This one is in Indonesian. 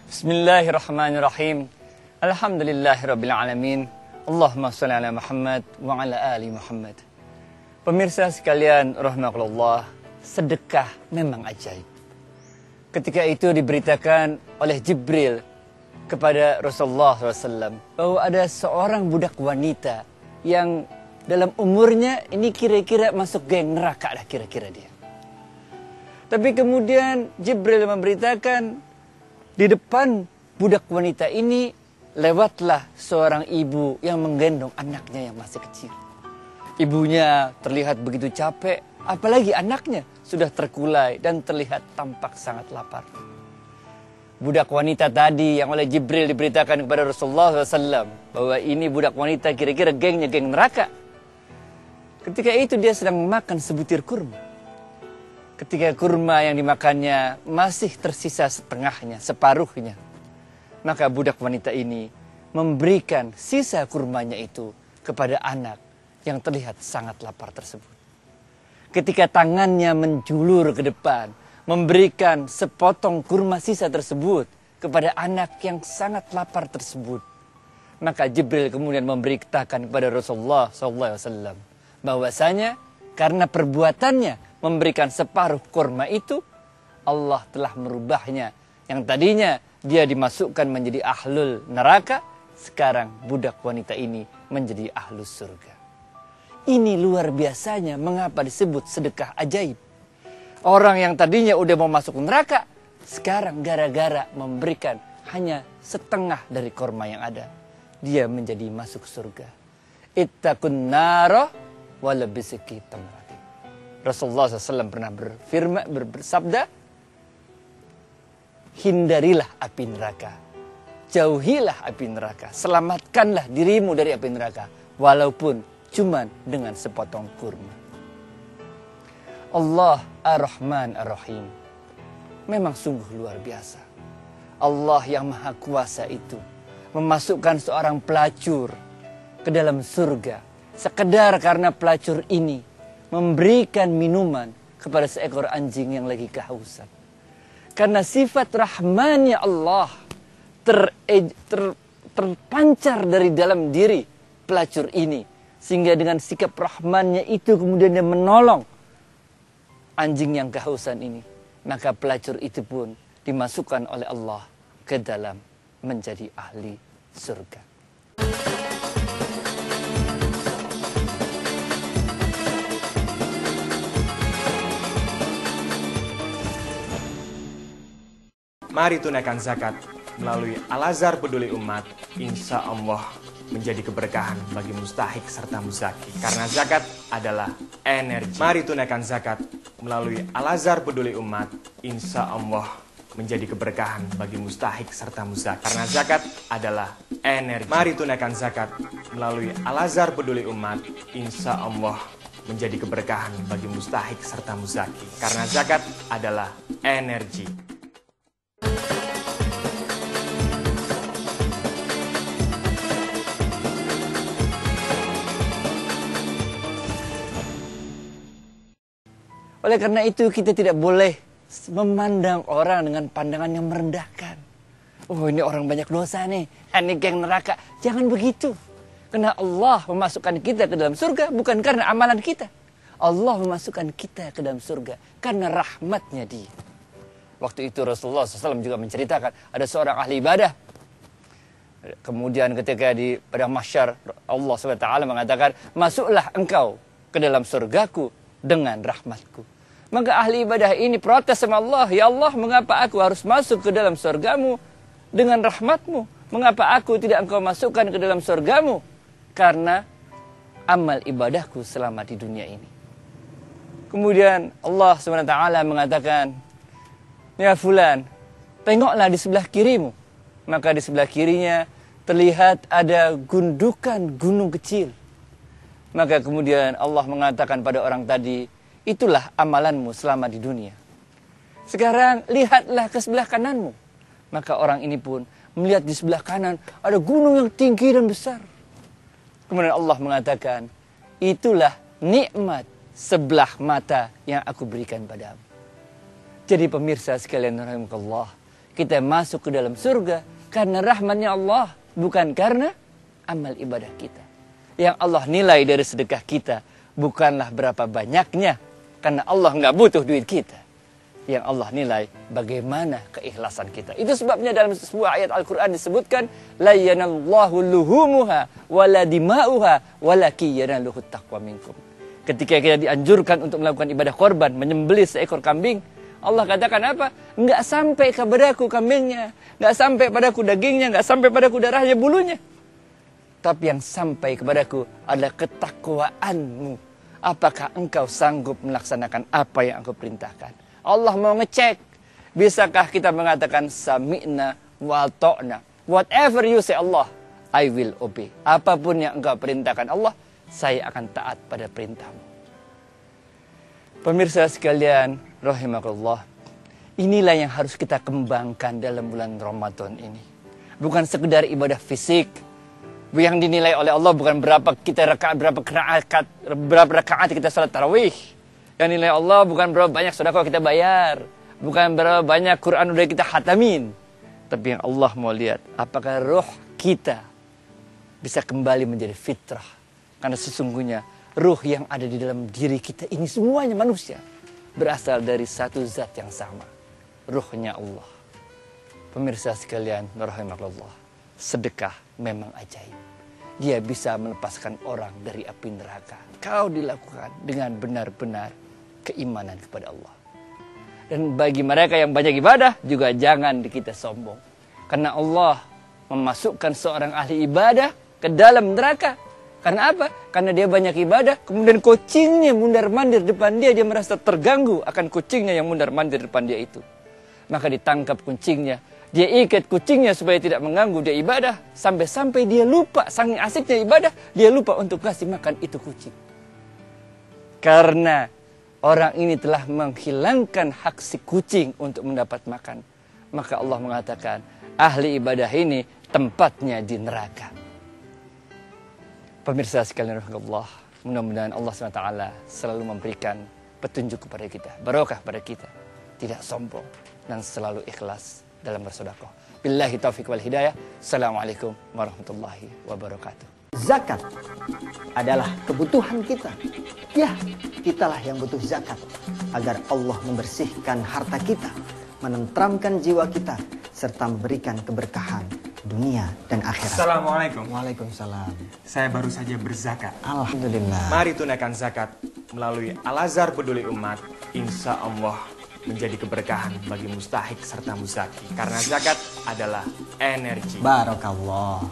Bismillahirrahmanirrahim. Alhamdulillahirrabbilalamin. Allahumma sholli ala Muhammad wa ala ali Muhammad. Pemirsa sekalian rahimakumullah, sedekah memang ajaib. Ketika itu diberitakan oleh Jibril kepada Rasulullah SAW bahwa ada seorang budak wanita yang dalam umurnya ini kira-kira masuk geng neraka lah kira-kira dia. Tapi kemudian Jibril memberitakan di depan budak wanita ini lewatlah seorang ibu yang menggendong anaknya yang masih kecil. Ibunya terlihat begitu capek, apalagi anaknya sudah terkulai dan terlihat tampak sangat lapar. Budak wanita tadi yang oleh Jibril diberitakan kepada Rasulullah SAW bahwa ini budak wanita kira-kira gengnya geng neraka. Ketika itu dia sedang memakan sebutir kurma. Ketika kurma yang dimakannya masih tersisa setengahnya, separuhnya, maka budak wanita ini memberikan sisa kurmanya itu kepada anak yang terlihat sangat lapar tersebut. Ketika tangannya menjulur ke depan, memberikan sepotong kurma sisa tersebut kepada anak yang sangat lapar tersebut, maka Jibril kemudian memberitakan kepada Rasulullah SAW bahwasanya karena perbuatannya memberikan separuh kurma itu, Allah telah merubahnya. Yang tadinya dia dimasukkan menjadi ahlul neraka, sekarang budak wanita ini menjadi ahlus surga. Ini luar biasanya mengapa disebut sedekah ajaib. Orang yang tadinya udah mau masuk neraka, sekarang gara-gara memberikan hanya setengah dari kurma yang ada, dia menjadi masuk surga. Ittaqun nara wala bisiki tamratin. Rasulullah SAW pernah bersabda, hindarilah api neraka, jauhilah api neraka, selamatkanlah dirimu dari api neraka, walaupun cuma dengan sepotong kurma. Allah Ar-Rahman Ar-Rahim memang sungguh luar biasa. Allah yang Maha Kuasa itu memasukkan seorang pelacur ke dalam surga sekedar karena pelacur ini memberikan minuman kepada seekor anjing yang lagi kehausan. Karena sifat rahmannya Allah terpancar dari dalam diri pelacur ini, sehingga dengan sikap rahmannya itu kemudian dia menolong anjing yang kehausan ini, maka pelacur itu pun dimasukkan oleh Allah ke dalam menjadi ahli surga. Mari tunaikan zakat melalui Al-Azhar Peduli Umat, insya Allah menjadi keberkahan bagi mustahik serta muzaki. Karena zakat adalah energi. Mari tunaikan zakat melalui Al-Azhar Peduli Umat, insya Allah menjadi keberkahan bagi mustahik serta muzaki. Karena zakat adalah energi. Mari tunaikan zakat melalui Al-Azhar Peduli Umat, insya Allah menjadi keberkahan bagi mustahik serta muzaki. Karena zakat adalah energi. Oleh karena itu kita tidak boleh memandang orang dengan pandangan yang merendahkan. Oh, ini orang banyak dosa nih, ini geng neraka. Jangan begitu. Karena Allah memasukkan kita ke dalam surga bukan karena amalan kita. Allah memasukkan kita ke dalam surga karena rahmatnya Dia. Waktu itu Rasulullah SAW juga menceritakan ada seorang ahli ibadah. Kemudian ketika di padang mahsyar Allah SWT mengatakan, masuklah engkau ke dalam surgaku dengan rahmatku. Maka ahli ibadah ini protes sama Allah, ya Allah, mengapa aku harus masuk ke dalam surgamu dengan rahmatmu? Mengapa aku tidak engkau masukkan ke dalam surgamu? Karena amal ibadahku selama di dunia ini. Kemudian Allah SWT mengatakan, ya fulan, tengoklah di sebelah kirimu. Maka di sebelah kirinya terlihat ada gundukan gunung kecil. Maka kemudian Allah mengatakan pada orang tadi, itulah amalanmu selama di dunia. Sekarang lihatlah ke sebelah kananmu. Maka orang ini pun melihat di sebelah kanan ada gunung yang tinggi dan besar. Kemudian Allah mengatakan, itulah nikmat sebelah mata yang aku berikan padamu. Jadi pemirsa sekalian rahimakumullah, kita masuk ke dalam surga karena rahmatnya Allah, bukan karena amal ibadah kita. Yang Allah nilai dari sedekah kita bukanlah berapa banyaknya, karena Allah nggak butuh duit kita. Yang Allah nilai bagaimana keikhlasan kita. Itu sebabnya dalam sebuah ayat Al-Quran disebutkan, la yanallahu luhumuha wala dima'uha walaki yanaluhu taqwa minkum. Ketika kita dianjurkan untuk melakukan ibadah korban, menyembelih seekor kambing, Allah katakan apa? Nggak sampai kepadaku kambingnya, nggak sampai padaku dagingnya, nggak sampai padaku darahnya, bulunya. Tapi yang sampai kepadaku adalah ketakwaanmu. Apakah engkau sanggup melaksanakan apa yang aku perintahkan? Allah mau ngecek. Bisakah kita mengatakan sami'na wa ta'na? Whatever you say Allah, I will obey. Apapun yang engkau perintahkan Allah, saya akan taat pada perintahmu. Pemirsa sekalian, rahimakumullah, inilah yang harus kita kembangkan dalam bulan Ramadan ini. Bukan sekedar ibadah fisik, yang dinilai oleh Allah bukan berapa kita rakaat, berapa rakaat kita salat tarawih. Yang dinilai Allah bukan berapa banyak sedekah kita bayar, bukan berapa banyak Quran udah kita khatamin. Tapi yang Allah mau lihat, apakah roh kita bisa kembali menjadi fitrah. Karena sesungguhnya ruh yang ada di dalam diri kita ini semuanya manusia, berasal dari satu zat yang sama, ruhnya Allah. Pemirsa sekalian, rahimakumullah, sedekah memang ajaib. Dia bisa melepaskan orang dari api neraka. Kau dilakukan dengan benar-benar keimanan kepada Allah. Dan bagi mereka yang banyak ibadah, juga jangan kita sombong. Karena Allah memasukkan seorang ahli ibadah ke dalam neraka. Karena apa? Karena dia banyak ibadah, kemudian kucingnya mundar-mandir depan dia, dia merasa terganggu akan kucingnya yang mundar-mandir depan dia itu. Maka ditangkap kucingnya, dia ikat kucingnya supaya tidak mengganggu dia ibadah, sampai-sampai dia lupa, saking asiknya ibadah, dia lupa untuk kasih makan itu kucing. Karena orang ini telah menghilangkan hak si kucing untuk mendapat makan. Maka Allah mengatakan, ahli ibadah ini tempatnya di neraka. Pemirsa sekalian rahmatullah, mudah-mudahan Allah SWT selalu memberikan petunjuk kepada kita, barokah pada kita, tidak sombong dan selalu ikhlas dalam bersedekah. Billahi taufiq wal hidayah. Assalamualaikum warahmatullahi wabarakatuh. Zakat adalah kebutuhan kita. Ya, kitalah yang butuh zakat agar Allah membersihkan harta kita, menenteramkan jiwa kita, serta memberikan keberkahan dunia dan akhirat. Assalamualaikum. Waalaikumsalam. Saya baru saja berzakat. Alhamdulillah. Mari tunaikan zakat melalui Al-Azhar Peduli Umat. Insya Allah menjadi keberkahan bagi mustahik serta muzaki. Karena zakat adalah energi. Barakallah.